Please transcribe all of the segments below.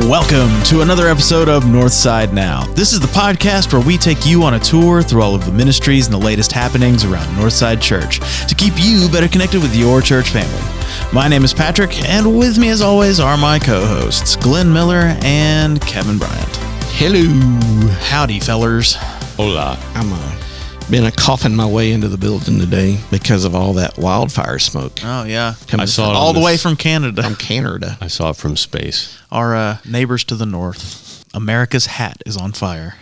Welcome to another episode of Northside Now. This is the podcast where we take you on a tour through all of the ministries and the latest happenings around Northside Church to keep you better connected with your church family. My name is Patrick, and with me as always are my co-hosts, Glenn Miller and Kevin Bryant. Hello. Howdy, fellers. Hola. I'm been coughing my way into the building today because of all that wildfire smoke. Oh, yeah. I saw it all the way from Canada. From Canada. I saw it from space. Our neighbors to the north. America's hat is on fire.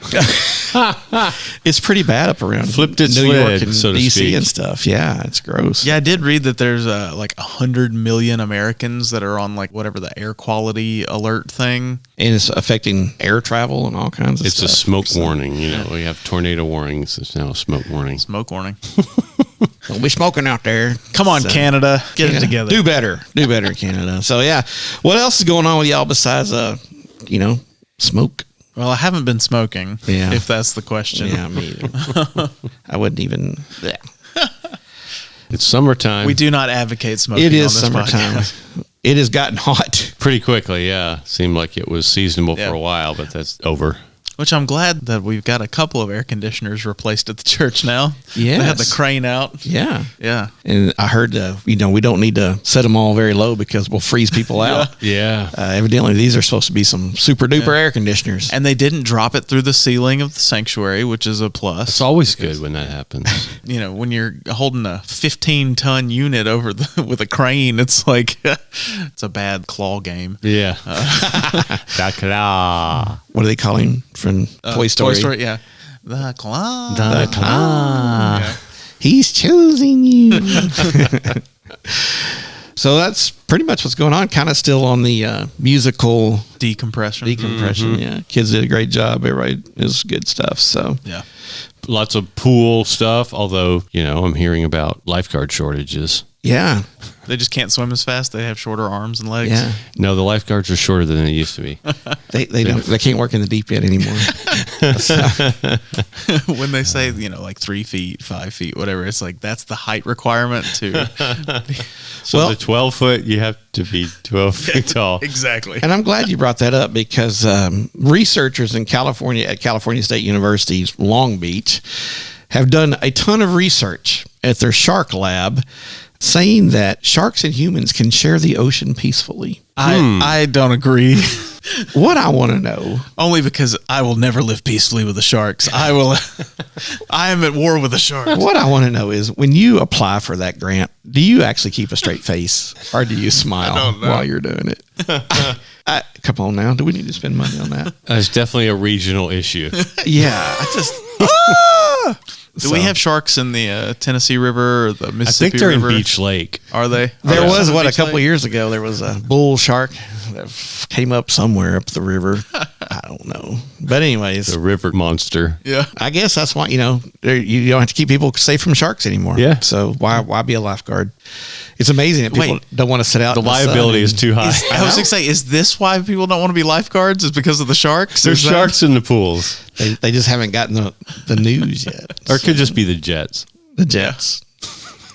It's pretty bad up around Flipped its New lid, York and so to DC speak. and stuff. Yeah, it's gross. Yeah, I did read that there's like 100 million Americans that are on like whatever the air quality alert thing. And it's affecting air travel and all kinds of It's stuff. a smoke warning. You know, we have tornado warnings. It's now a smoke warning. Smoke warning. Don't be smoking out there. Come on, So- Canada. Get Yeah. it together. Do better. Do better, Canada. So, yeah. What else is going on with y'all besides, smoke? Well, I haven't been smoking, Yeah. if that's the question. Yeah, me either. I wouldn't even... Yeah. It's summertime. We do not advocate smoking It is on this summertime. podcast. It has gotten hot. Pretty quickly, yeah. Seemed like it was seasonable Yeah. for a while, but that's over. Which I'm glad that we've got a couple of air conditioners replaced at the church now. Yes. They have the crane out. Yeah. Yeah. And I heard, we don't need to set them all very low because we'll freeze people out. Yeah. Evidently, these are supposed to be some super duper air conditioners. And they didn't drop it through the ceiling of the sanctuary, which is a plus. It's always good when that happens. You know, when you're holding a 15-ton unit over with a crane, it's like it's a bad claw game. Yeah. Da-ka-da. What do they call him from Toy Story? Yeah. The claw. The claw. Yeah. He's choosing you. So that's pretty much what's going on. Kind of still on the musical Decompression. Yeah, kids did a great job. Everybody, it was good stuff. So Yeah. Lots of pool stuff, although, I'm hearing about lifeguard shortages. yeah, They just can't swim as fast. They have shorter arms and legs. yeah. No, the lifeguards are shorter than they used to be. They can't work in the deep end anymore. When they say, like 3 feet, 5 feet, whatever, it's like that's the height requirement to. So Well- the 12-foot, you have to be 12 feet tall. Exactly. And I'm glad you brought that up because researchers in California at California State University's Long Beach have done a ton of research at their shark lab saying that sharks and humans can share the ocean peacefully. I don't agree. What I want to know, Only because I will never live peacefully with the sharks. I am at war with the sharks. what I want to know is when you apply for that grant, do you actually keep a straight face or do you smile while you're doing it? Come on now. Do we need to spend money on that? It's definitely a regional issue. Yeah. I just... Do we have sharks in the Tennessee River or the I Mississippi think they're River? in Beach Lake. Are they? There Are they was, in a Beach couple Lake? years ago, there was a bull shark that came up somewhere up the river. I don't know. But anyways, The river monster. Yeah. I guess that's why, you don't have to keep people safe from sharks anymore. Yeah. So why be a lifeguard? It's amazing that people Wait. don't want to sit out. The in sun liability is and- too high. I was going to say, is this why people don't want to be lifeguards? Is because of the sharks? There's Is that- sharks in the pools. They just haven't gotten the news yet. Or it could just be the jets. The Jets.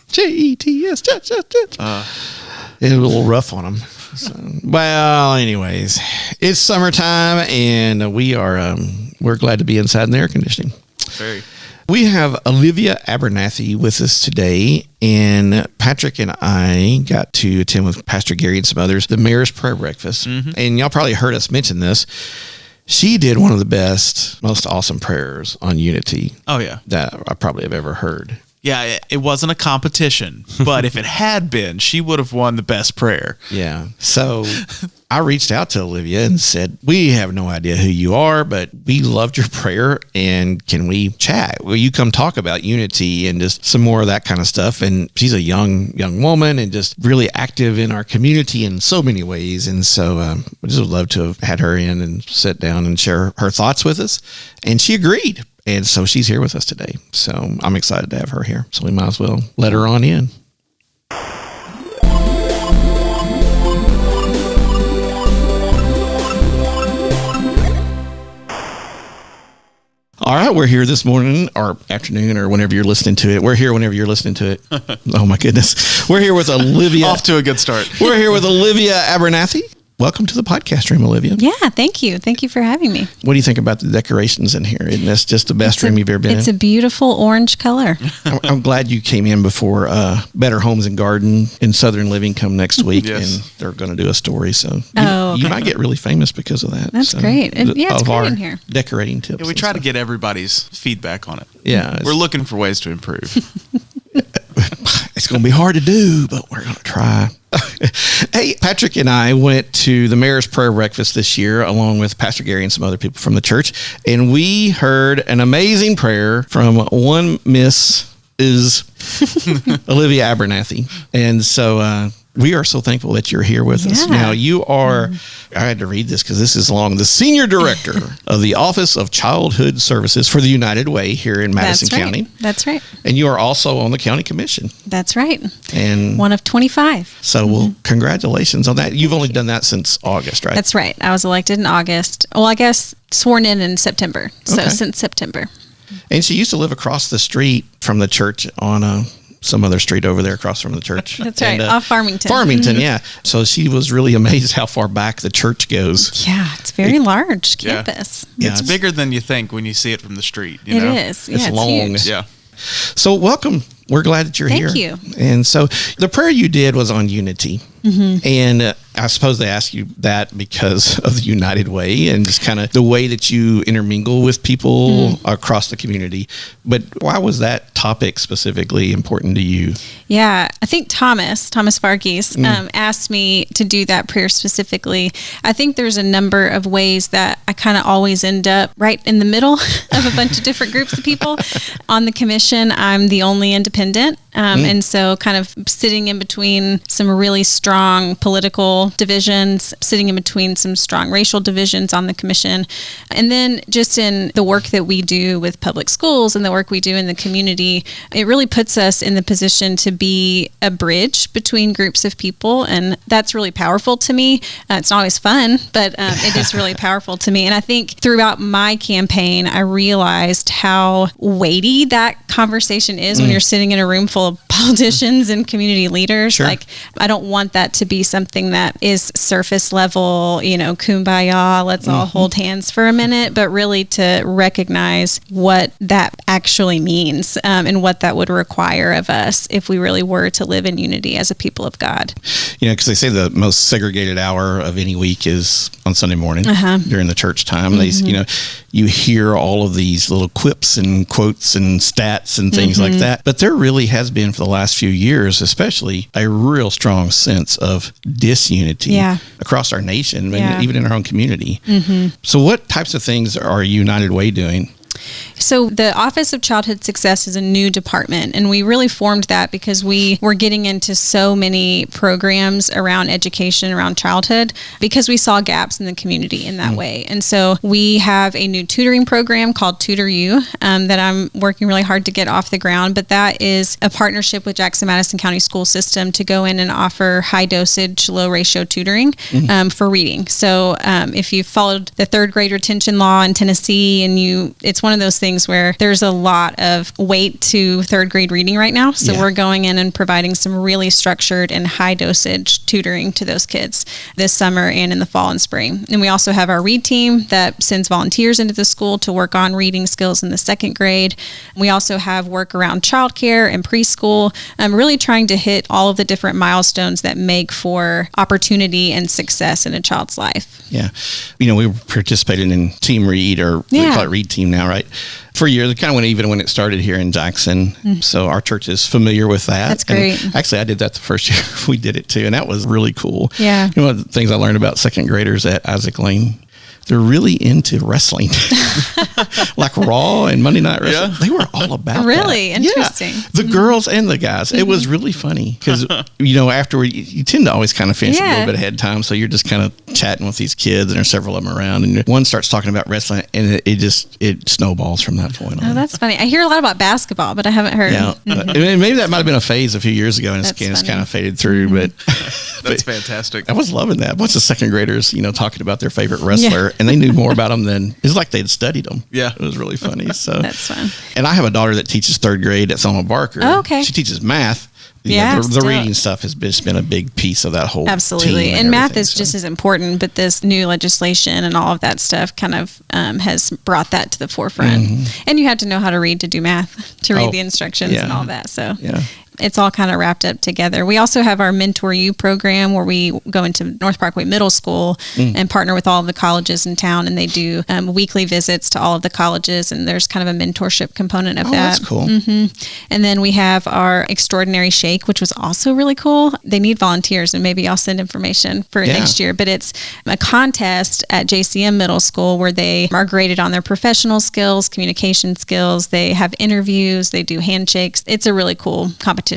Jets, Jets. It's a little rough on them. So, well, anyways, it's summertime and we're glad to be inside in the air conditioning. Very. We have Olivia Abernathy with us today, and Patrick and I got to attend with Pastor Gary and some others the Mayor's Prayer Breakfast. And y'all probably heard us mention this. She did one of the best, most awesome prayers on unity Oh, yeah. that I probably have ever heard. Yeah, it wasn't a competition, but if it had been, she would have won the best prayer. Yeah. So I reached out to Olivia and said, we have no idea who you are, but we loved your prayer. And can we chat? Will you come talk about unity and just some more of that kind of stuff? And she's a young woman and just really active in our community in so many ways. And so we just would love to have had her in and sit down and share her thoughts with us. And she agreed. And so she's here with us today. So I'm excited to have her here. So we might as well let her on in. All right, we're here this morning or afternoon or whenever you're listening to it. We're here whenever you're listening to it. Oh, my goodness. We're here with Olivia. Off to a good start. We're here with Olivia Abernathy. welcome to the podcast room, Olivia. Yeah, thank you. Thank you for having me. What do you think about the decorations in here? Isn't this just the best room you've ever been in? It's a beautiful orange color. I'm glad you came in before Better Homes and Garden and Southern Living come next week, Yes. and they're going to do a story. So Okay. you might get really famous because of that. That's great. It's great in here. Decorating tips. Yeah, we and try to stuff. get everybody's feedback on it. Yeah, We're looking for ways to improve. It's going to be hard to do, but we're going to try. Hey, Patrick and I went to the Mayor's Prayer Breakfast this year, along with Pastor Gary and some other people from the church, and we heard an amazing prayer from one Miss Olivia Abernathy. And so we are so thankful that you're here with us. Yeah. Now, you are, I had to read this because this is long, the Senior Director of the Office of Childhood Services for the United Way here in Madison That's County. right. That's right. And you are also on the county commission. That's right. And One of 25. so, well, congratulations on that. You've only done that since August, right? That's right. I was elected in August. Well, I guess sworn in September. So Okay. since September. And she used to live across the street from the church on some other street over there across from the church. That's right. And, Off Farmington. Farmington, yeah. So she was really amazed how far back the church goes. Yeah, it's very large Yeah. campus. Yeah, It's bigger than you think when you see it from the street. You It know? is. Yeah, It's it's long. huge. Yeah. So welcome. We're glad that you're Thank here. you. And so the prayer you did was on unity. Mm-hmm. And I suppose they asked you that because of the United Way and just kind of the way that you intermingle with people across the community. But why was that topic specifically important to you? Yeah, I think Thomas Varghese asked me to do that prayer specifically. I think there's a number of ways that I kind of always end up right in the middle of a bunch of different groups of people. On the commission, I'm the only independent. And so kind of sitting in between some really strong political divisions, sitting in between some strong racial divisions on the commission. And then just in the work that we do with public schools and the work we do in the community, it really puts us in the position to be a bridge between groups of people. And that's really powerful to me. It's not always fun, but it is really powerful to me. And I think throughout my campaign, I realized how weighty that conversation is when you're sitting in a room full of politicians and community leaders. Sure. Like, I don't want that to be something that is surface level, kumbaya, let's all hold hands for a minute, but really to recognize what that actually means and what that would require of us if we really were to live in unity as a people of God. Because they say the most segregated hour of any week is on Sunday morning during the church time. They, you hear all of these little quips and quotes and stats and things like that. But there really has been for the last few years, especially, a real strong sense of disunity across our nation, and even in our own community. So what types of things are United Way doing? So the Office of Childhood Success is a new department, and we really formed that because we were getting into so many programs around education, around childhood, because we saw gaps in the community in that way. And so we have a new tutoring program called Tutor You that I'm working really hard to get off the ground, but that is a partnership with Jackson-Madison County School System to go in and offer high dosage, low ratio tutoring for reading. So if you've followed the third grade retention law in Tennessee, and it's one of those things where there's a lot of weight to third grade reading right now. So we're going in and providing some really structured and high dosage tutoring to those kids this summer and in the fall and spring. And we also have our read team that sends volunteers into the school to work on reading skills in the second grade. We also have work around childcare and preschool. I'm really trying to hit all of the different milestones that make for opportunity and success in a child's life. Yeah. We participated in Team Read, or we call it Read Team now, right? For years, kind of even when it started here in Jackson. So our church is familiar with that. That's great. And actually, I did that the first year we did it too, and that was really cool. Yeah. One of the things I learned about second graders at Isaac Lane, they're really into wrestling. Like Raw and Monday Night Wrestling. Yeah. They were all about Really that. interesting. Yeah. The girls and the guys. It was really funny because, afterward, you tend to always kind of finish a little bit ahead of time. So you're just kind of chatting with these kids, and there's several of them around. And one starts talking about wrestling, and it snowballs from that point on. Oh, that's funny. I hear a lot about basketball, but I haven't heard. Yeah. Maybe that might have been a phase a few years ago, and it's That's kind of faded through. But That's fantastic. I was loving that. A bunch of second graders, talking about their favorite wrestler, and they knew more about them than it's like they'd studied them. Yeah. It was really funny. So That's fun. And I have a daughter that teaches third grade at Selma Barker. Oh, okay. She teaches math, Yeah, the reading stuff has just been a big piece of that whole absolutely. team And math everything, is just as important, but this new legislation and all of that stuff kind of has brought that to the forefront. And you have to know how to read to do math, to read the instructions and all that. So it's all kind of wrapped up together. We also have our Mentor You program where we go into North Parkway Middle School and partner with all of the colleges in town, and they do weekly visits to all of the colleges, and there's kind of a mentorship component of that. That's cool. And then we have our Extraordinary Shake, which was also really cool. They need volunteers, and maybe I'll send information for next year, but it's a contest at JCM Middle School where they are graded on their professional skills, communication skills. They have interviews, they do handshakes. It's a really cool competition.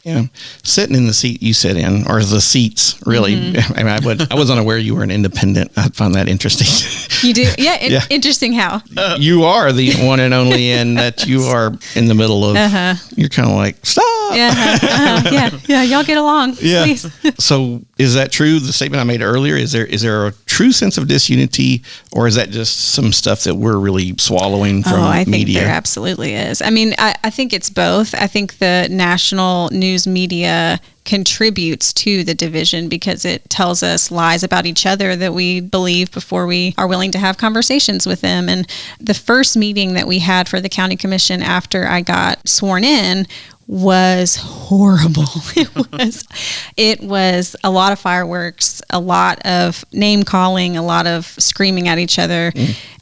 Yeah. Sitting in the seat you sit in, or the seats, really. I mean, I was unaware you were an independent. I find that interesting. You do? Yeah. Interesting how? You are the one and only, and that you are in the middle of, you're kind of like, stop. Yeah. Y'all get along. Please. So is that true? The statement I made earlier, is there a true sense of disunity, or is that just some stuff that we're really swallowing from I think media? there absolutely is. I mean, I think it's both. I think the national news media contributes to the division because it tells us lies about each other that we believe before we are willing to have conversations with them. And the first meeting that we had for the county commission after I got sworn in was horrible. It was a lot of fireworks, a lot of name calling, a lot of screaming at each other.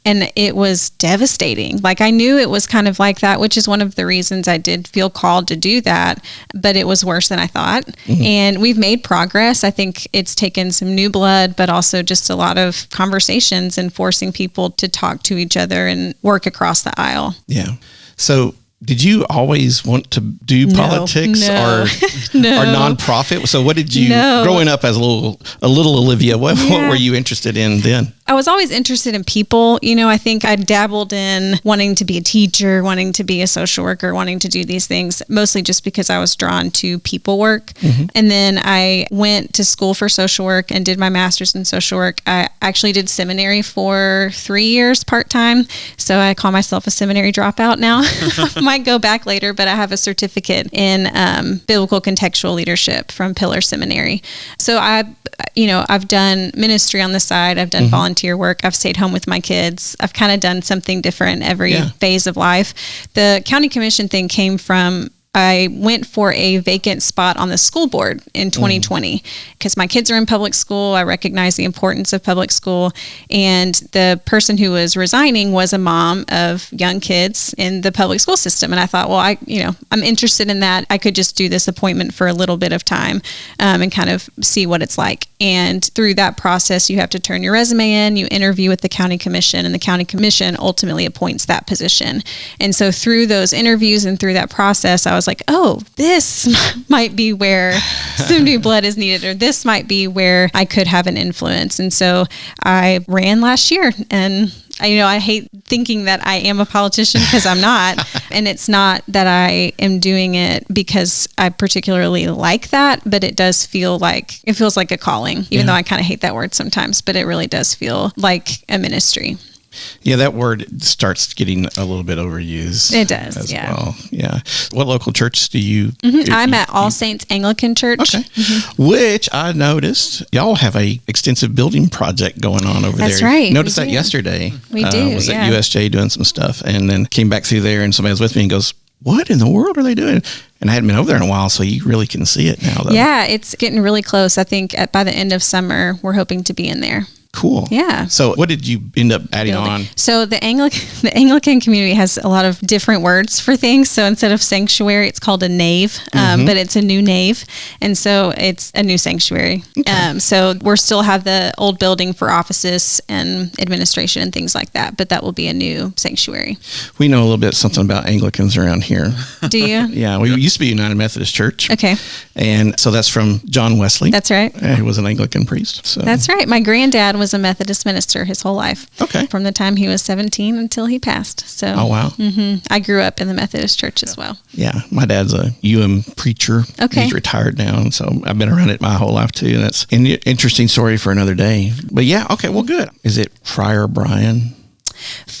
And it was devastating. Like, I knew it was kind of like that, which is one of the reasons I did feel called to do that, but it was worse than I thought. And we've made progress. I think it's taken some new blood, but also just a lot of conversations and forcing people to talk to each other and work across the aisle. Yeah. So did you always want to do politics or nonprofit? So what did you, growing up as a little Olivia, what were you interested in then? I was always interested in people. You know, I think I dabbled in wanting to be a teacher, wanting to be a social worker, wanting to do these things, mostly just because I was drawn to people work. And then I went to school for social work and did my master's in social work. I actually did seminary for 3 years part-time. So I call myself a seminary dropout now. Might go back later, but I have a certificate in biblical contextual leadership from Pillar Seminary. So I've done ministry on the side. I've done volunteer work. I've stayed home with my kids. I've kind of done something different every phase of life. The county commission thing came from I went for a vacant spot on the school board in 2020 because my kids are in public school. I recognize the importance of public school. And the person who was resigning was a mom of young kids in the public school system. And I thought, well, I'm interested in that. I could just do this appointment for a little bit of time and kind of see what it's like. And through that process, you have to turn your resume in, you interview with the county commission, and the county commission ultimately appoints that position. And so through those interviews and through that process, I was like, oh, this might be where some new blood is needed, or this might be where I could have an influence. And so I ran last year, and I hate thinking that I am a politician because I'm not. And it's not that I am doing it because I particularly like that, but it feels like a calling, even though I kind of hate that word sometimes, but it really does feel like a ministry. Yeah, that word starts getting a little bit overused. It does, as well. Yeah. What local church do you? I'm at All Saints Anglican Church. Okay. Which I noticed y'all have a extensive building project going on over there. That's right. Noticed that yesterday. We do. Was at USJ doing some stuff, and then came back through there, and somebody was with me and goes, what in the world are they doing? And I hadn't been over there in a while, so you really can see it now, though. Yeah, it's getting really close. I think by the end of summer, we're hoping to be in there. Cool. Yeah. So what did you end up adding on? So the Anglican community has a lot of different words for things. So instead of sanctuary, it's called a nave, but it's a new nave. And so it's a new sanctuary. Okay. So we'll still have the old building for offices and administration and things like that, but that will be a new sanctuary. We know a little bit something about Anglicans around here. Do you? Yeah. We used to be United Methodist Church. Okay. And so that's from John Wesley. That's right. He was an Anglican priest. So. That's right. My granddad was a Methodist minister his whole life. Okay. From the time he was 17 until he passed. So. Oh, wow. I grew up in the Methodist church as well. Yeah. My dad's a preacher. Okay. He's retired now. And so I've been around it my whole life too. And that's an interesting story for another day. But yeah. Okay. Well, good. Is it Friar Brian?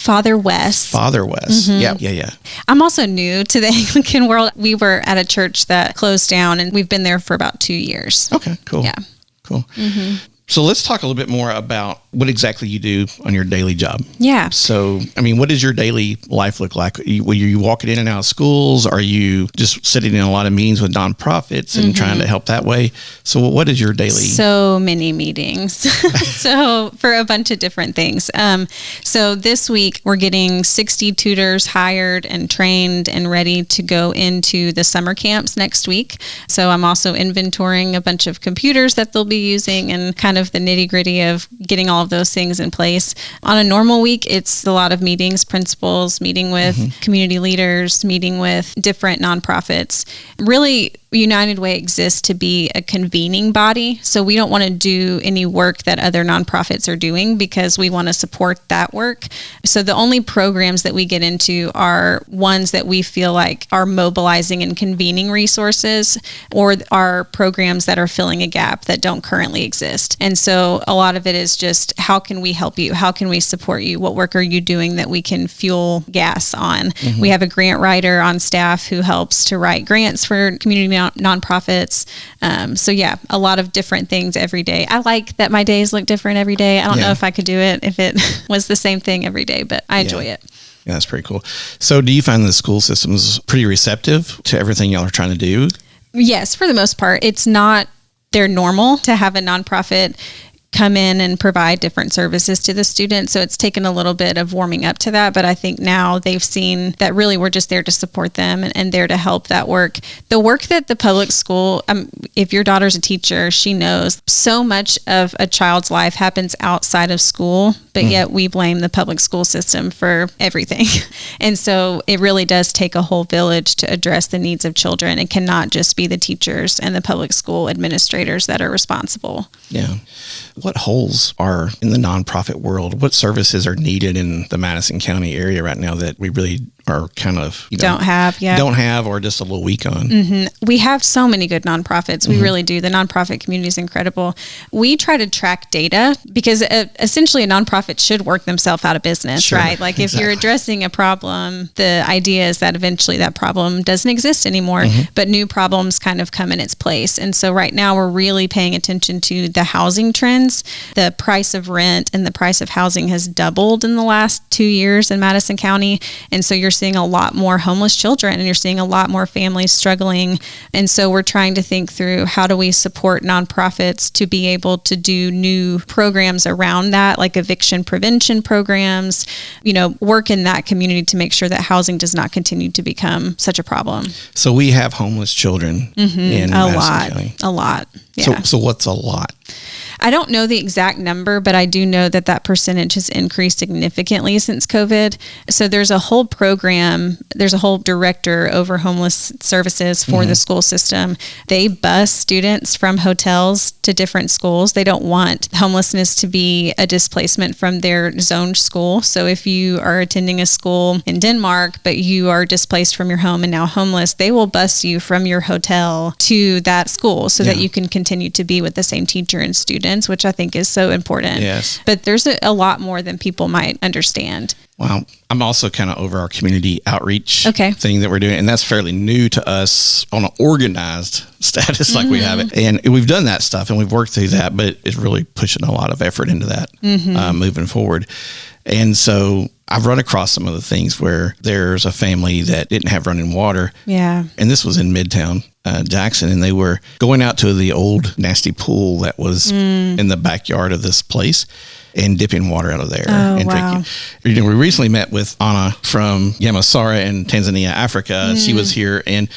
Father West. Father West. Yeah. I'm also new to the Anglican world. We were at a church that closed down, and we've been there for about 2 years. Okay, cool. Yeah. Cool. So let's talk a little bit more about what exactly you do on your daily job. Yeah. So, I mean, what does your daily life look like? Are you walking in and out of schools? Are you just sitting in a lot of meetings with nonprofits and trying to help that way? So what is your daily? So many meetings. So for a bunch of different things. So this week we're getting 60 tutors hired and trained and ready to go into the summer camps next week. So I'm also inventorying a bunch of computers that they'll be using and kind of the nitty gritty of getting all of those things in place. On a normal week, it's a lot of meetings, principals, meeting with community leaders, meeting with different nonprofits. Really, United Way exists to be a convening body. So we don't want to do any work that other nonprofits are doing because we want to support that work. So the only programs that we get into are ones that we feel like are mobilizing and convening resources, or are programs that are filling a gap that don't currently exist. And so a lot of it is just, how can we help you? How can we support you? What work are you doing that we can fuel gas on? We have a grant writer on staff who helps to write grants for community nonprofits. So yeah, a lot of different things every day. I like that my days look different every day. I don't know if I could do it if it was the same thing every day, but I enjoy it. Yeah, that's pretty cool. So do you find the school system's pretty receptive to everything y'all are trying to do? Yes, for the most part. It's not their normal to have a nonprofit come in and provide different services to the students. So it's taken a little bit of warming up to that. But I think now they've seen that really we're just there to support them and there to help that work. The work that the public school, if your daughter's a teacher, she knows so much of a child's life happens outside of school, but yet we blame the public school system for everything. And so it really does take a whole village to address the needs of children. It cannot just be the teachers and the public school administrators that are responsible. Yeah. What holes are in the nonprofit world? What services are needed in the Madison County area right now that we really are kind of, don't have or just a little weak on? We have so many good nonprofits. We really do. The nonprofit community is incredible. We try to track data because essentially a nonprofit should work themselves out of business, right? Like if you're addressing a problem, the idea is that eventually that problem doesn't exist anymore, but new problems kind of come in its place. And so right now we're really paying attention to the housing trends. The price of rent and the price of housing has doubled in the last 2 years in Madison County. And so you're seeing a lot more homeless children and you're seeing a lot more families struggling. And so we're trying to think through, how do we support nonprofits to be able to do new programs around that, like eviction prevention programs, work in that community to make sure that housing does not continue to become such a problem. So we have homeless children in Madison County. A lot. Yeah. So what's a lot? I don't know the exact number, but I do know that percentage has increased significantly since COVID. So there's a whole program, there's a whole director over homeless services for the school system. They bus students from hotels to different schools. They don't want homelessness to be a displacement from their zoned school. So if you are attending a school in Denmark, but you are displaced from your home and now homeless, they will bus you from your hotel to that school so that you can continue to be with the same teacher and students, which I think is so important. Yes. But there's a lot more than people might understand. Wow. I'm also kind of over our community outreach thing that we're doing. And that's fairly new to us on an organized status like we have it. And we've done that stuff and we've worked through that, but it's really pushing a lot of effort into that moving forward. And so I've run across some of the things where there's a family that didn't have running water. Yeah. And this was in Midtown Jackson, and they were going out to the old nasty pool that was in the backyard of this place and dipping water out of there and drinking. We recently met with Anna from Yamasara in Tanzania, Africa. She was here, and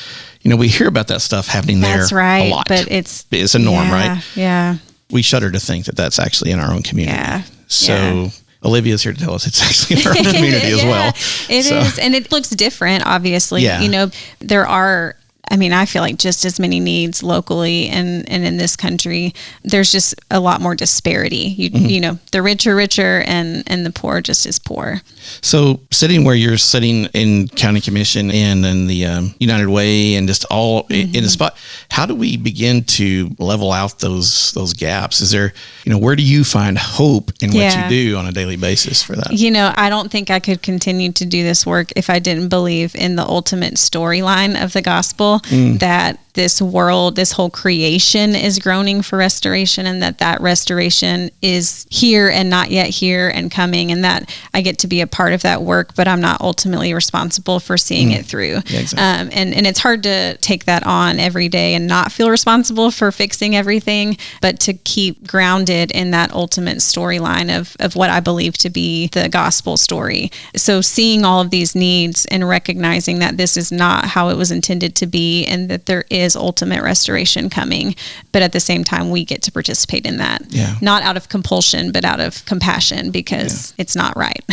we hear about that stuff happening there a lot. But it's a norm, right? Yeah. We shudder to think that that's actually in our own community. Yeah. So Olivia's here to tell us it's actually in our own community as well. It is. And it looks different, obviously. Yeah. There are I mean, I feel like just as many needs locally and in this country. There's just a lot more disparity. You know, the rich are richer and the poor just as poor. So sitting where you're sitting in county commission and in the United Way and just all in the spot, how do we begin to level out those gaps? Is there, you know, where do you find hope in what you do on a daily basis for that? You know, I don't think I could continue to do this work if I didn't believe in the ultimate storyline of the gospel, that this world, this whole creation is groaning for restoration, and that restoration is here and not yet here and coming, and that I get to be a part of that work, but I'm not ultimately responsible for seeing it through. Yeah, exactly. And it's hard to take that on every day and not feel responsible for fixing everything, but to keep grounded in that ultimate storyline of what I believe to be the gospel story. So seeing all of these needs and recognizing that this is not how it was intended to be, and that there is ultimate restoration coming, but at the same time we get to participate in that, not out of compulsion but out of compassion, because it's not right.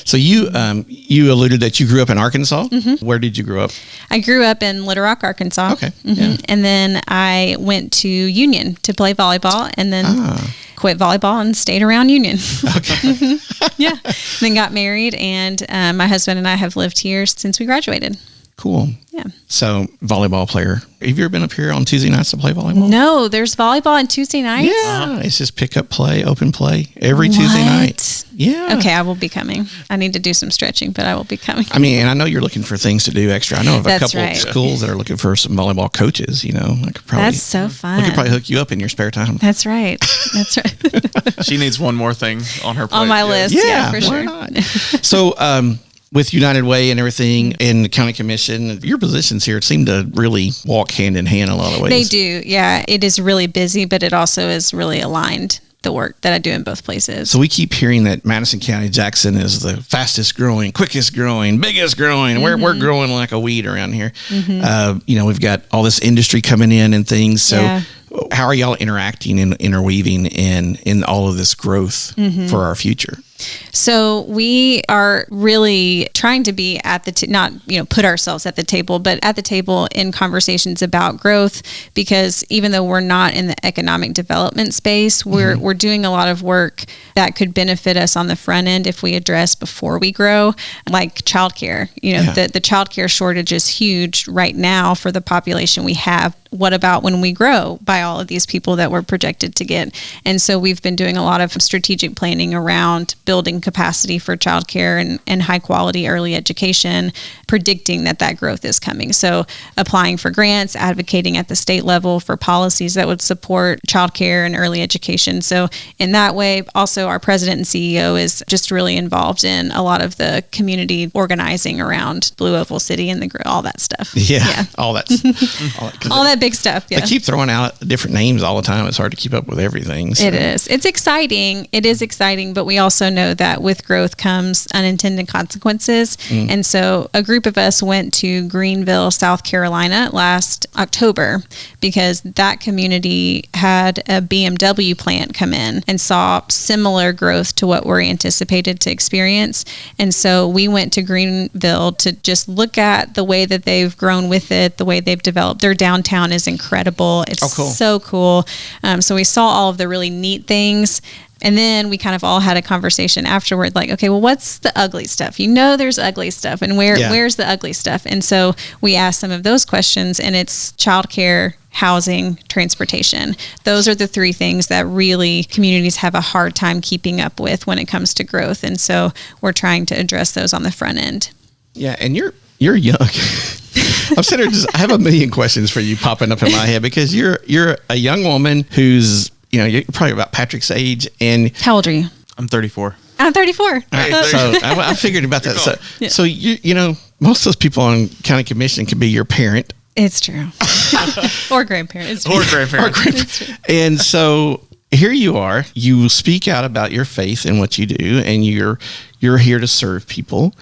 So you alluded that you grew up in Arkansas. Where did you grow up? I grew up in Little Rock, Arkansas. Okay. Yeah. And then I went to Union to play volleyball, and then quit volleyball and stayed around Union. Okay. Yeah. Then got married, and my husband and I have lived here since we graduated. Cool. Yeah. So volleyball player. Have you ever been up here on Tuesday nights to play volleyball? No, there's volleyball on Tuesday nights. Yeah. It's just pick up play, open play every Tuesday night. Yeah. Okay, I will be coming. I need to do some stretching, but I will be coming. I mean, and I know you're looking for things to do extra. I know of a That's couple right. schools that are looking for some volleyball coaches, you know. I could probably That's so fun. We could probably hook you up in your spare time. That's right. That's right. She needs one more thing on her plate. On my list. Yeah, for why sure. not? So, with United Way and everything in the county commission, your positions here seem to really walk hand in hand in a lot of ways. They do. Yeah. It is really busy, but it also is really aligned, the work that I do in both places. So we keep hearing that Madison County, Jackson is the fastest growing, quickest growing, biggest growing. We're growing like a weed around here. You know, we've got all this industry coming in and things. So how are y'all interacting and interweaving in all of this growth for our future? So we are really trying to be at the, not, put ourselves at the table, but at the table in conversations about growth, because even though we're not in the economic development space, we're doing a lot of work that could benefit us on the front end if we address before we grow, like childcare. The childcare shortage is huge right now for the population we have. What about when we grow by all of these people that we're projected to get? And so we've been doing a lot of strategic planning around building capacity for childcare and high quality early education, predicting that growth is coming. So applying for grants, advocating at the state level for policies that would support childcare and early education. So in that way, also our president and CEO is just really involved in a lot of the community organizing around Blue Oval City and all that stuff. Yeah. All that big stuff. Yeah. They keep throwing out different names all the time. It's hard to keep up with everything. So. It is. It's exciting. It is exciting, but we also know that with growth comes unintended consequences. And so a group of us went to Greenville, South Carolina last October because that community had a BMW plant come in and saw similar growth to what we're anticipated to experience. And so we went to Greenville to just look at the way that they've grown with it, the way they've developed. Their downtown is incredible. It's so cool. So we saw all of the really neat things. And then we kind of all had a conversation afterward, like, okay, well, what's the ugly stuff? There's ugly stuff, and where's the ugly stuff? And so we asked some of those questions, and it's childcare, housing, transportation. Those are the three things that really communities have a hard time keeping up with when it comes to growth. And so we're trying to address those on the front end. Yeah, and you're young. I'm sitting there I have a million questions for you popping up in my head because you're a young woman who's, you're probably about Patrick's age. And how old are you? I'm 34. I'm 34. Hey, so I figured about that. So most of those people on county commission could be your parent. It's true. Or grandparent. It's true. Or grandparent. And so here you are. You speak out about your faith and what you do, and you're here to serve people,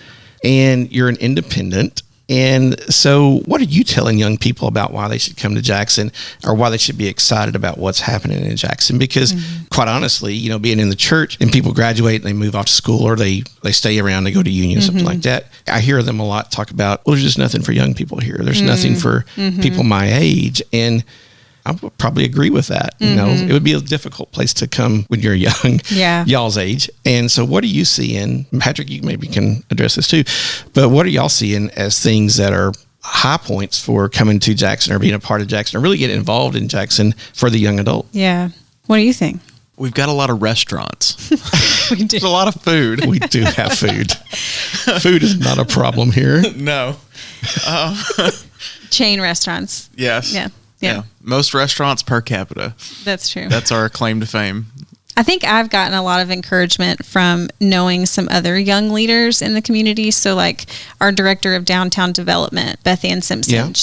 and you're an independent. And so what are you telling young people about why they should come to Jackson or why they should be excited about what's happening in Jackson? Because quite honestly, you know, being in the church and people graduate and they move off to school or they stay around, they go to union, something like that. I hear them a lot talk about, well, there's just nothing for young people here. There's nothing for people my age. And I would probably agree with that. You know, it would be a difficult place to come when you're young, y'all's age. And so what are you seeing? Patrick, you maybe can address this too, but what are y'all seeing as things that are high points for coming to Jackson or being a part of Jackson or really getting involved in Jackson for the young adult? Yeah. What do you think? We've got a lot of restaurants. We do. There's a lot of food. We do have food. Food is not a problem here. No. Chain restaurants. Yes. Yeah. Most restaurants per capita. That's true. That's our claim to fame. I think I've gotten a lot of encouragement from knowing some other young leaders in the community. So like our director of downtown development, Beth Ann Simpson,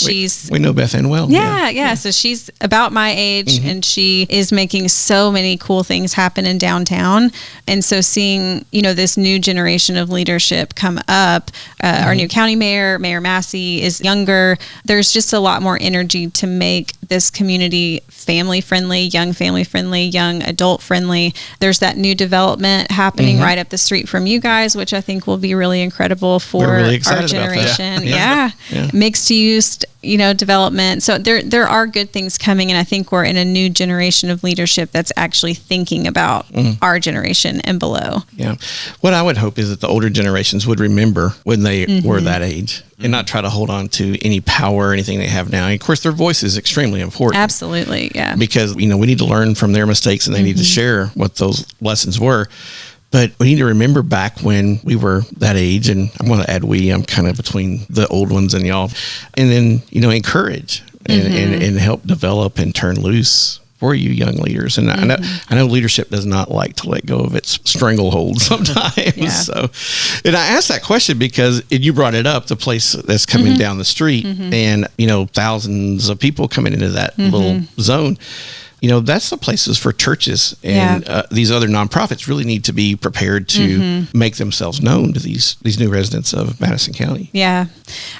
we know Beth Ann well. Yeah. So she's about my age and she is making so many cool things happen in downtown. And so seeing, you know, this new generation of leadership come up, our new county mayor, Mayor Massey, is younger. There's just a lot more energy to make this community family friendly, young adult friendly. There's that new development happening right up the street from you guys, which I think will be really incredible for really our generation. Yeah. Mixed use, you know, development. So there are good things coming, and I think we're in a new generation of leadership that's actually thinking about our generation and below. Yeah. What I would hope is that the older generations would remember when they were that age and not try to hold on to any power or anything they have now. And of course, their voice is extremely important. Absolutely, yeah. Because, you know, we need to learn from their mistakes and they need to share what those lessons were. But we need to remember back when we were that age, and I'm going to add I'm kind of between the old ones and y'all, and then, you know, encourage and help develop and turn loose for you young leaders. And I know leadership does not like to let go of its stranglehold sometimes. So, and I asked that question because you brought it up, the place that's coming down the street and, you know, thousands of people coming into that little zone. You know, that's the places for churches and these other nonprofits really need to be prepared to make themselves known to these new residents of Madison County. Yeah.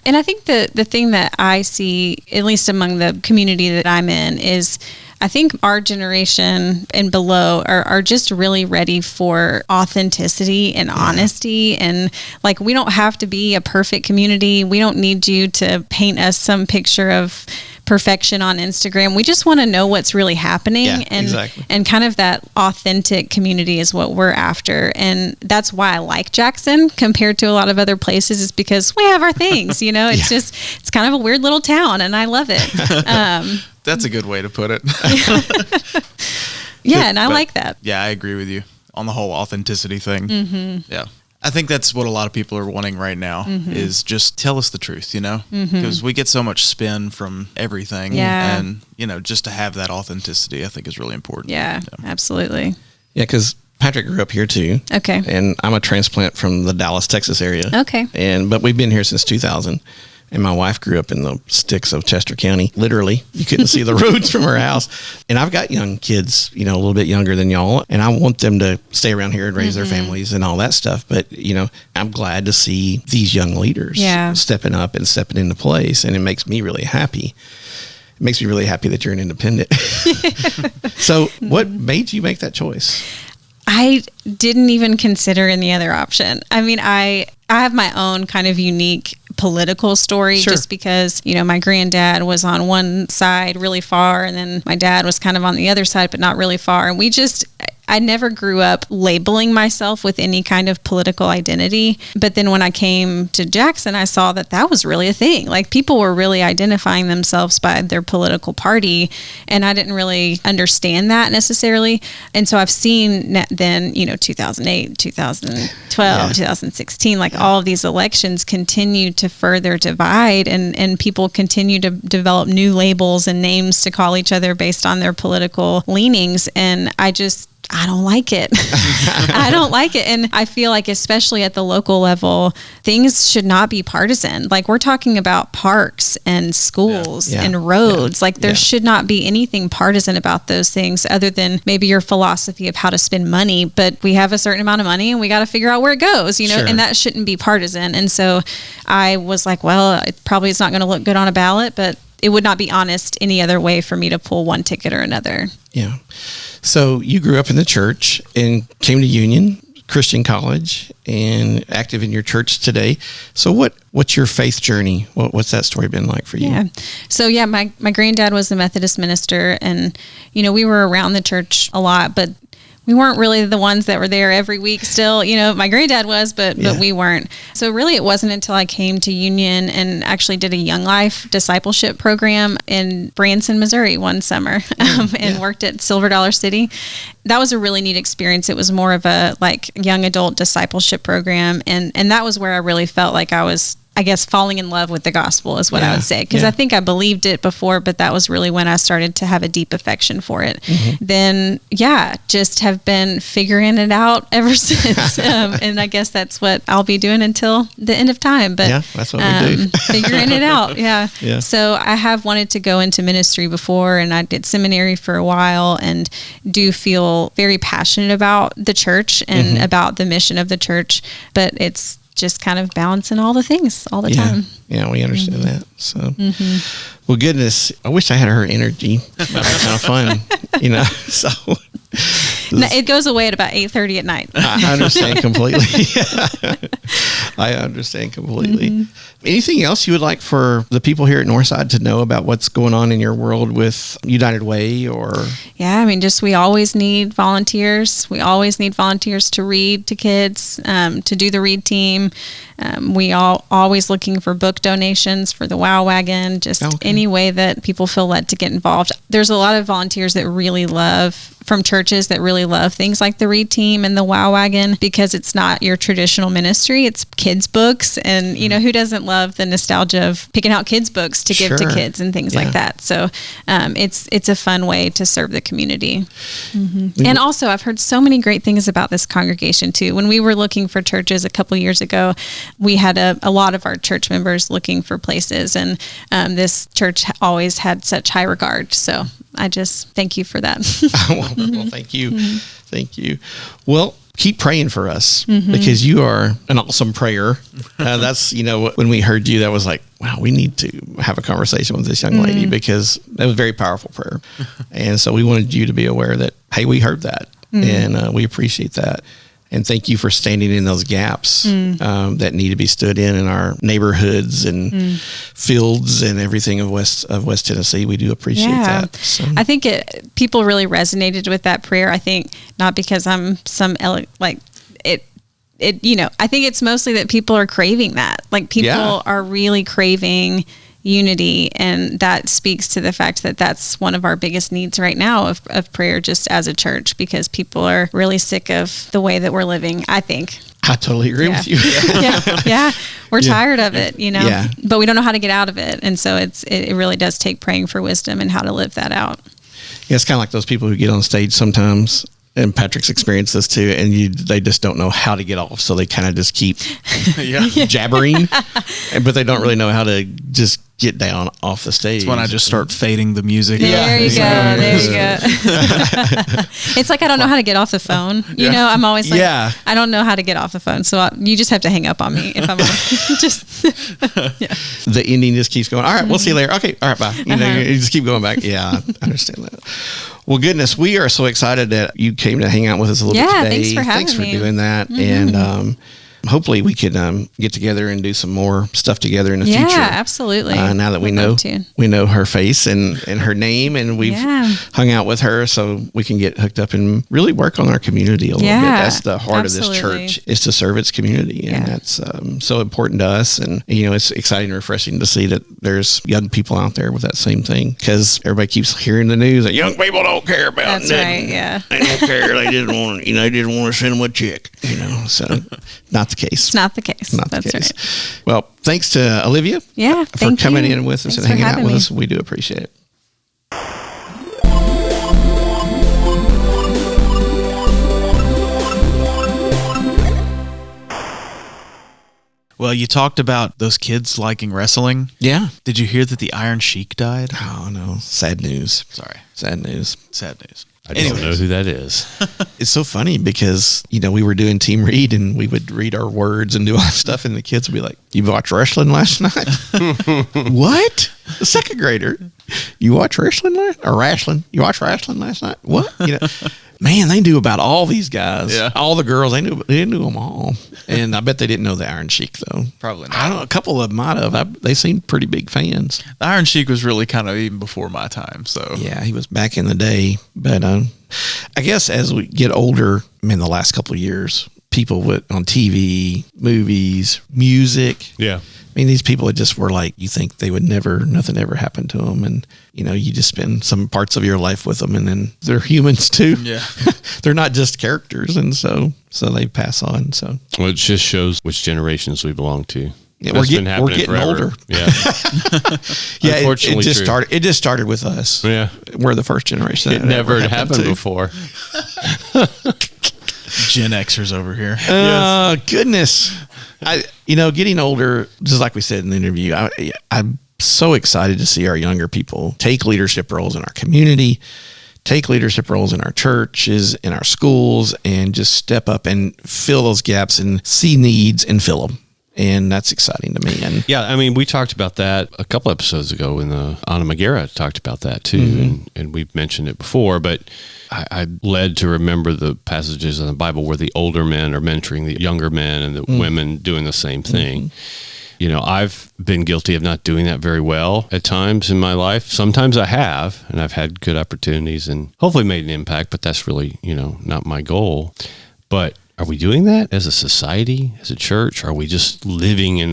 And I think the thing that I see, at least among the community that I'm in, is I think our generation and below are just really ready for authenticity and honesty. And like, we don't have to be a perfect community. We don't need you to paint us some picture of perfection on Instagram. We just want to know what's really happening. And kind of that authentic community is what we're after. And that's why I like Jackson compared to a lot of other places, is because we have our things, you know, it's just, it's kind of a weird little town and I love it. That's a good way to put it. And I like that. Yeah, I agree with you on the whole authenticity thing. Yeah. I think that's what a lot of people are wanting right now is just tell us the truth, you know, because we get so much spin from everything. And, you know, just to have that authenticity, I think is really important. Yeah. Absolutely. Yeah, because Patrick grew up here too. Okay. And I'm a transplant from the Dallas, Texas area. Okay. But we've been here since 2000. And my wife grew up in the sticks of Chester County. Literally, you couldn't see the roads from her house. And I've got young kids, you know, a little bit younger than y'all. And I want them to stay around here and raise their families and all that stuff. But, you know, I'm glad to see these young leaders stepping up and stepping into place. And it makes me really happy. It makes me really happy that you're an independent. So what made you make that choice? I didn't even consider any other option. I mean, I have my own kind of unique political story just because, you know, my granddad was on one side really far and then my dad was kind of on the other side, but not really far. And I never grew up labeling myself with any kind of political identity. But then when I came to Jackson, I saw that was really a thing. Like, people were really identifying themselves by their political party. And I didn't really understand that necessarily. And so I've seen then, you know, 2008, 2012, 2016, like all of these elections continue to further divide and people continue to develop new labels and names to call each other based on their political leanings. And I just I don't like it. I don't like it. And I feel like, especially at the local level, things should not be partisan. Like, we're talking about parks and schools and roads. Like, there should not be anything partisan about those things other than maybe your philosophy of how to spend money. But we have a certain amount of money and we got to figure out where it goes, you know, and that shouldn't be partisan. And so I was like, well, it probably is not going to look good on a ballot, but it would not be honest any other way for me to pull one ticket or another. Yeah. So you grew up in the church and came to Union Christian College and active in your church today. So what's your faith journey? What's that story been like for you? Yeah. So my granddad was a Methodist minister, and, you know, we were around the church a lot, but we weren't really the ones that were there every week still. You know, my granddad was, but we weren't. So really it wasn't until I came to Union and actually did a Young Life discipleship program in Branson, Missouri one summer and worked at Silver Dollar City. That was a really neat experience. It was more of a like young adult discipleship program. And that was where I really felt like I was, I guess, falling in love with the gospel is what I would say. Because I think I believed it before, but that was really when I started to have a deep affection for it. Then, just have been figuring it out ever since. And I guess that's what I'll be doing until the end of time. But that's what we do. Figuring it out. Yeah. So I have wanted to go into ministry before, and I did seminary for a while and do feel very passionate about the church and about the mission of the church. But it's just kind of balancing all the things all the time. Yeah, we understand that. So, well, goodness, I wish I had her energy. That was kind of fun, you know. So it goes away at about 8:30 at night. I understand completely. I understand completely. Anything else you would like for the people here at Northside to know about what's going on in your world with United Way or? Yeah, I mean, just we always need volunteers. We always need volunteers to read to kids, to do the read team. We always looking for book donations for the Wow Wagon, just any way that people feel led to get involved. There's a lot of volunteers that really love, from churches that really love things like the read team and the Wow Wagon, because it's not your traditional ministry. It's kids books. And, you know, who doesn't love the nostalgia of picking out kids books to give to kids and things like that. So it's a fun way to serve the community. And also, I've heard so many great things about this congregation too. When we were looking for churches a couple years ago, we had a lot of our church members looking for places, and this church always had such high regard. So I just thank you for that. Well, thank you. Thank you. Well, keep praying for us because you are an awesome prayer. That's, you know, when we heard you, that was like, wow, we need to have a conversation with this young lady because that was very powerful prayer. And so we wanted you to be aware that, hey, we heard that and we appreciate that. And thank you for standing in those gaps that need to be stood in our neighborhoods and fields and everything of West Tennessee. We do appreciate that. So. I think people really resonated with that prayer. I think not because I'm you know, I think it's mostly that people are craving that. Like people are really craving unity, and that speaks to the fact that that's one of our biggest needs right now of prayer, just as a church, because people are really sick of the way that we're living, I think. I totally agree with you. We're tired of it, you know, but we don't know how to get out of it. And so it really does take praying for wisdom and how to live that out. Yeah, it's kind of like those people who get on stage sometimes, and Patrick's experienced this too, and they just don't know how to get off, so they kind of just keep jabbering, but they don't really know how to just get down off the stage. That's when I just start fading the music. There you go. It's like I don't know how to get off the phone. You know, I'm always like, I don't know how to get off the phone, so you just have to hang up on me if I'm just. The ending just keeps going. All right, we'll see you later. Okay, all right, bye. You know, you just keep going back. Yeah, I understand that. Well, goodness, we are so excited that you came to hang out with us a little bit today. Thanks for having me. Thanks for doing that. And hopefully we can get together and do some more stuff together in the future. Yeah, absolutely. Now that we know her face and her name, and we've hung out with her, so we can get hooked up and really work on our community a little bit. That's the heart of this church, is to serve its community. And that's so important to us. And, you know, it's exciting and refreshing to see that there's young people out there with that same thing, because everybody keeps hearing the news that young people don't care about That's nothing. They don't care. They just want, they just want to send them a check, so not the case. It's not the case. That's right. Well, thanks to Olivia for coming in with us and hanging out with us. We do appreciate it. Well, you talked about those kids liking wrestling. Yeah. Did you hear that the Iron Sheik died? Oh, no. Sad news. Sorry. Sad news. Sad news. I don't know who that is. It's so funny because, we were doing team read and we would read our words and do all that stuff. And the kids would be like, you watched wrestling last night? What? The second grader. You watch wrestling You watched wrestling last night? What? Man, they knew about all these guys. Yeah. All the girls, they knew them all. And I bet they didn't know the Iron Sheik, though. Probably not. I don't know. A couple of them might have. They seemed pretty big fans. The Iron Sheik was really kind of even before my time. So Yeah, he was back in the day. But I guess as we get older, the last couple of years, people on TV, movies, music. Yeah. These people just were like, you think they would nothing ever happened to them. And, you just spend some parts of your life with them and then they're humans too. Yeah. They're not just characters. And so they pass on. So, Well, it just shows which generations we belong to. yeah, That's we're been getting happening forever. older. Yeah. Yeah. Unfortunately true. It just started with us. Yeah. We're the first generation. It that never ever happened to. before. Gen Xers over here. Goodness. Getting older, just like we said in the interview, I'm so excited to see our younger people take leadership roles in our community, take leadership roles in our churches, in our schools, and just step up and fill those gaps and see needs and fill them. And that's exciting to me. And Yeah, we talked about that a couple episodes ago when Anna Magera talked about that too, and we've mentioned it before, but I led to remember the passages in the Bible where the older men are mentoring the younger men and the women doing the same thing. I've been guilty of not doing that very well at times in my life. Sometimes I have, and I've had good opportunities and hopefully made an impact, but that's really, not my goal. But are we doing that as a society, as a church? Are we just living in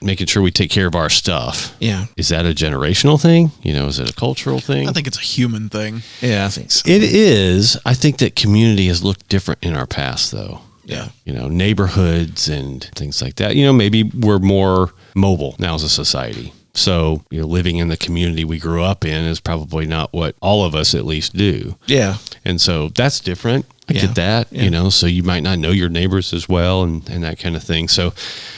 making sure we take care of our stuff? yeah. Is that a generational thing? Is it a cultural thing? I think it's a human thing. Yeah, I think so. It is. I think that community has looked different in our past, though. Yeah. Neighborhoods and things like that. Maybe we're more mobile now as a society. So, living in the community we grew up in is probably not what all of us at least do. Yeah. And so that's different. I Yeah. get that, Yeah. so you might not know your neighbors as well and that kind of thing. So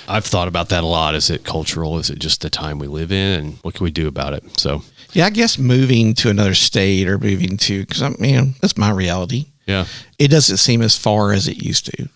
I've thought about that a lot. Is it cultural? Is it just the time we live in? And what can we do about it? So, Yeah, I guess moving to another state or because that's my reality. yeah. It doesn't seem as far as it used to,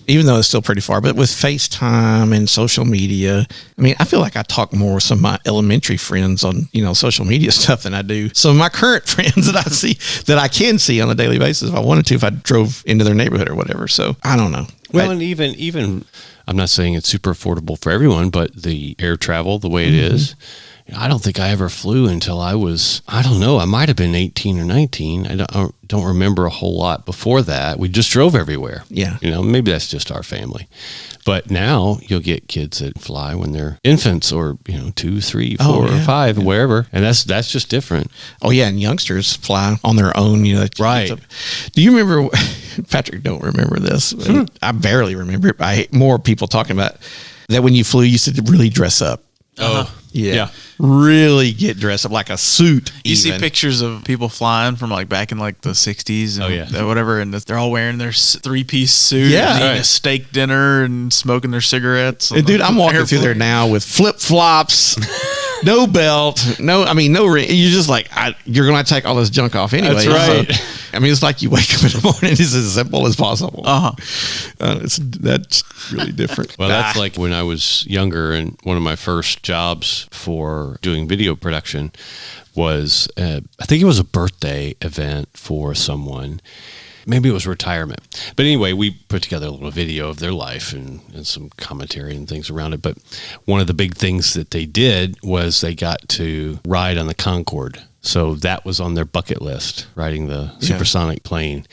even though it's still pretty far. But with FaceTime and social media, I feel like I talk more with some of my elementary friends on, social media stuff than I do some of my current friends that I can see on a daily basis if I wanted to, if I drove into their neighborhood or whatever. So I don't know. Well, and even, I'm not saying it's super affordable for everyone, but the air travel, the way it is, I don't think I ever flew until I might have been 18 or 19. I don't remember a whole lot before that. We just drove everywhere. Yeah. Maybe that's just our family. But now you'll get kids that fly when they're infants or, 2, 3, 4, or 5, wherever. And that's just different. Oh, yeah. And youngsters fly on their own. Right. Do you remember, Patrick, don't remember this. I barely remember it. But more people talking about that when you flew, you used to really dress up. Oh, Yeah. Really get dressed up like a suit. You see even. pictures of people flying from back in the 60s and whatever, and they're all wearing their 3-piece suit, Yeah. and eating Right. a steak dinner and smoking their cigarettes. And dude, I'm walking through there now with flip flops, no belt, no ring. You're just like, you're going to take all this junk off anyway. That's right. So, it's like you wake up in the morning, it's as simple as possible. That's really different. Well, that's like when I was younger, and one of my first jobs for doing video production was, I think it was a birthday event for someone. Maybe it was retirement. But anyway, we put together a little video of their life and some commentary and things around it. But one of the big things that they did was they got to ride on the Concorde. So that was on their bucket list, riding the supersonic plane.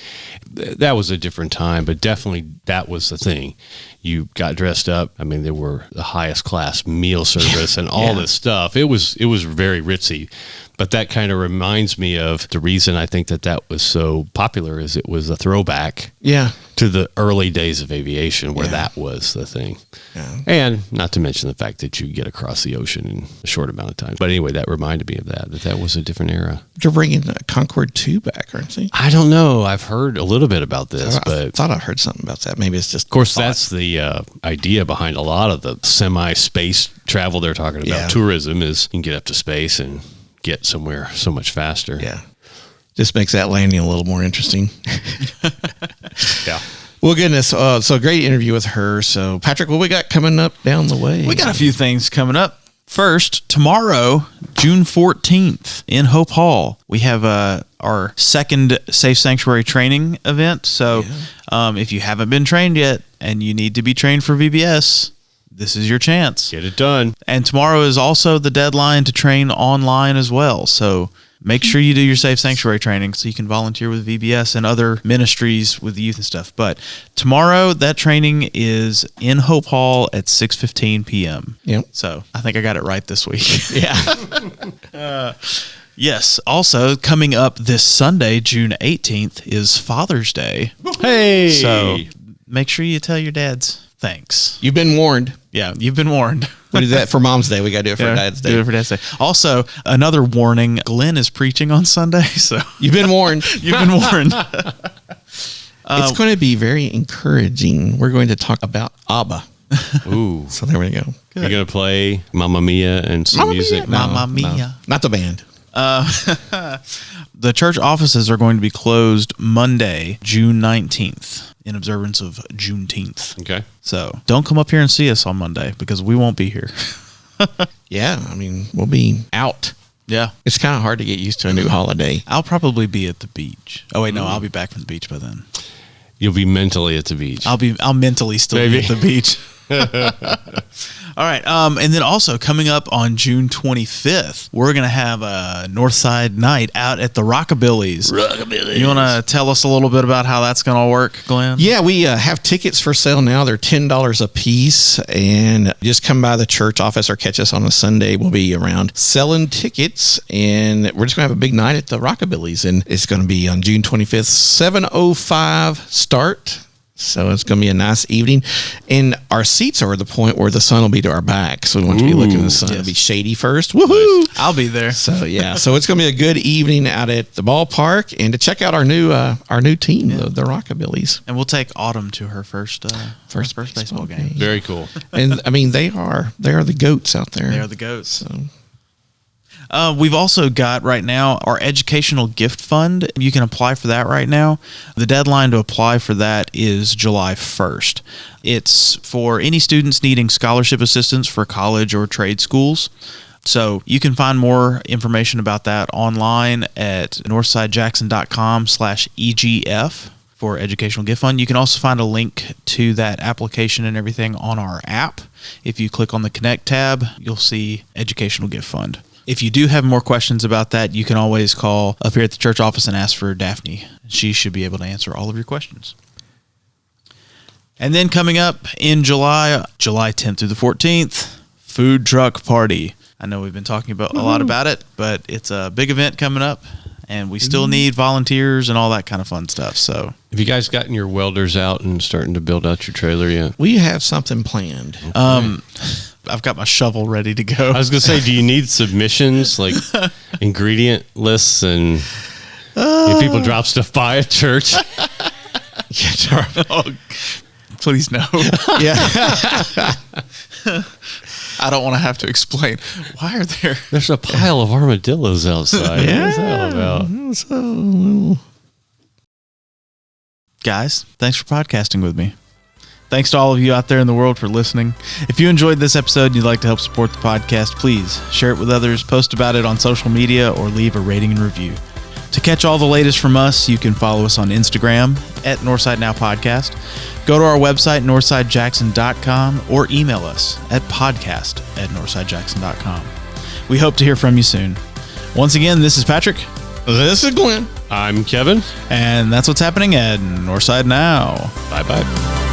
That was a different time, but definitely that was the thing. You got dressed up. There were the highest class meal service and all this stuff. It was very ritzy. But that kind of reminds me of the reason I think that was so popular is it was a throwback. Yeah. to the early days of aviation where that was the thing. Yeah. And not to mention the fact that you get across the ocean in a short amount of time. But anyway, that reminded me of that was a different era. They're bringing Concorde 2 back, aren't they? I don't know. I've heard a little bit about this, I thought I heard something about that. Maybe it's just... Of course, that's the idea behind a lot of the semi-space travel they're talking about. Yeah. Tourism is you can get up to space and get somewhere so much faster. Yeah. Just makes that landing a little more interesting. Yeah. Well, goodness. So great interview with her. So, Patrick, what we got coming up down the way? We got a few things coming up. First, tomorrow, June 14th in Hope Hall, we have our second Safe Sanctuary training event. So if you haven't been trained yet and you need to be trained for VBS, this is your chance. Get it done. And tomorrow is also the deadline to train online as well. So make sure you do your Safe Sanctuary training so you can volunteer with VBS and other ministries with the youth and stuff. But tomorrow, that training is in Hope Hall at 6:15 p.m. Yep. So I think I got it right this week. Yeah. Yes. Also, coming up this Sunday, June 18th, is Father's Day. Hey! So make sure you tell your dads thanks. You've been warned. Yeah, you've been warned. We do that for Mom's Day. We got to do it for Dad's Day. Do it for Dad's Day. Also, another warning, Glenn is preaching on Sunday, so... You've been warned. You've been warned. It's going to be very encouraging. We're going to talk about ABBA. Ooh. So there we go. Good. You're going to play Mamma Mia and some music? Mamma Mia. No, not the band. The church offices are going to be closed Monday, June 19th, in observance of Juneteenth. Okay. So don't come up here and see us on Monday because we won't be here. Yeah, I mean, we'll be out. Yeah. It's kind of hard to get used to a new holiday. I'll probably be at the beach. Oh, wait, no, I'll be back from the beach by then. You'll be mentally at the beach. I'll mentally still be at the beach. All right. And then also coming up on June 25th, we're going to have a Northside night out at the Rockabilly's. You want to tell us a little bit about how that's going to work, Glenn? Yeah, we have tickets for sale now. They're $10 a piece. And just come by the church office or catch us on a Sunday. We'll be around selling tickets. And we're just going to have a big night at the Rockabilly's. And it's going to be on June 25th, 7:05 start. So it's going to be a nice evening. And our seats are at the point where the sun will be to our back. So we want you to be looking at the sun. Yes. It'll be shady first. Woohoo! Nice. I'll be there. So, yeah. So it's going to be a good evening out at the ballpark and to check out our new team, the Rockabilly's. And we'll take Autumn to her first baseball game. Very cool. And, I mean, they are the goats out there. They are the goats. So... we've also got right now our educational gift fund. You can apply for that right now. The deadline to apply for that is July 1st. It's for any students needing scholarship assistance for college or trade schools. So you can find more information about that online at northsidejackson.com/EGF for Educational Gift Fund. You can also find a link to that application and everything on our app. If you click on the Connect tab, you'll see Educational Gift Fund. If you do have more questions about that, you can always call up here at the church office and ask for Daphne. She should be able to answer all of your questions. And then coming up in July 10th through the 14th, food truck party. I know we've been talking about a lot about it, but it's a big event coming up, and we still need volunteers and all that kind of fun stuff. So, have you guys gotten your welders out and starting to build out your trailer yet? We have something planned. Okay. I've got my shovel ready to go. I was going to say, do you need submissions, like ingredient lists and if people drop stuff by at church? Oh, please no. Yeah. I don't want to have to explain. Why are there... There's a pile of armadillos outside. Yeah. What's that all about? Guys, thanks for podcasting with me. Thanks to all of you out there in the world for listening. If you enjoyed this episode and you'd like to help support the podcast, please share it with others, post about it on social media, or leave a rating and review. To catch all the latest from us, you can follow us on Instagram at Northside Now Podcast. Go to our website, northsidejackson.com, or email us at podcast@northsidejackson.com. We hope to hear from you soon. Once again, this is Patrick. This is Glenn. I'm Kevin. And that's what's happening at Northside Now. Bye-bye.